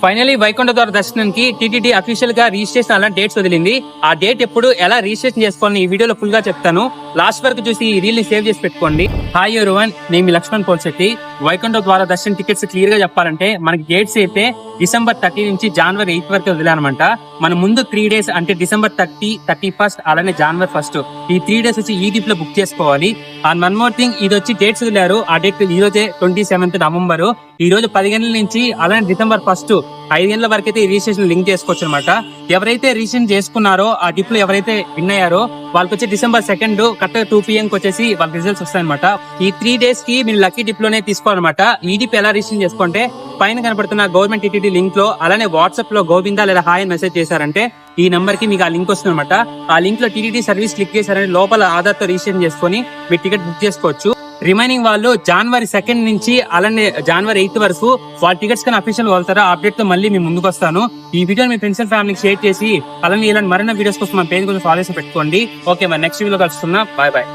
Finally Vaikuntha ద్వార దర్శనానికి TTD official గా రిజిస్ట్రేషన్ అలా డేట్స్ వదిలింది. ఆ డేట్ ఎప్పుడు ఎలా రిజిస్ట్రేషన్ చేసుకోవాలని ఈ వీడియోలో ఫుల్ గా చెప్తాను. లాస్ట్ వరకు చూసి ఈ రీల్ ని సేవ్ చేసి పెట్టుకోండి. హాయ్ ఎవరీవన్, నేను మీ లక్ష్మణ్ పోల్శెట్టి. వైకుంఠ ద్వార దర్శనం టికెట్స్ క్లియర్ గా చెప్పాలంటే మనకి డేట్స్ అయితే December 30 నుంచి January 8 వరకు వదిలేనమాట. మన ముందు 3 days అంటే December 30, 31st అలానే January 1st ఈ 3 days వచ్చి ఈ డిప్ లో బుక్ చేసుకోవాలి. అండ్ వన్ మోర్ థింగ్, ఇది వచ్చి డేట్స్ వదిలారు. ఆ డేట్ ఈ రోజే 27th November. ఈ రోజు 10 గంటల నుంచి అలానే December 1st 5 గంటల వరకు అయితే రిజిస్ట్రేషన్ లింక్ చేసుకోవచ్చు అనమాట. ఎవరైతే రిజిస్ట్రేషన్ చేసుకున్నారో ఆ డిప్ లో ఎవరైతే విన్ అయ్యారో వాళ్ళకి వచ్చి December 2 కరెక్ట్ 2 PM కి వచ్చేసి వాళ్ళ రిజల్ట్స్ వస్తాయన్నమాట. ఈ 3 days కి మీరు లక్కీ డిప్ లోనే తీసుకోవాలన్నమాట. ఈ డిప్ ఎలా రిజిస్ట్రేషన్ చేసుకుంటే పైన కనపడుతున్న గవర్నమెంట్ టీటీడీ లింక్ లో అలానే వాట్సాప్ లో గోవిందా లేదా హాయ్ అని మెసేజ్ చేశారంటే ఈ నంబర్ కి మీకు ఆ లింక్ వస్తుంది అనమాట. ఆ లింక్ లో టీటీడీ సర్వీస్ క్లిక్ చేశారని లోపల ఆధార్ తో రిజిస్ట్రేషన్ చేసుకుని మీ టికెట్ బుక్ చేసుకోవచ్చు. రిమైనింగ్ వాళ్ళు January 2 నుంచి అలానే January 8 వరకు వాళ్ళ టికెట్స్ కానీ అఫీషియల్ వెళ్తారా అప్డేట్ తో మళ్ళీ మీ ముందుకు వస్తాను. ఈ వీడియో మీ ఫ్రెండ్స్ అండ్ ఫ్యామిలీకి షేర్ చేసి అలానే ఇలాంటి మరిన్ని వీడియోస్ కోసం మన పేజ్ కొంచెం ఫాలో చేసి పెట్టుకోండి. ఓకే, మరి నెక్స్ట్ వీడియో కలుస్తున్నా. Bye bye.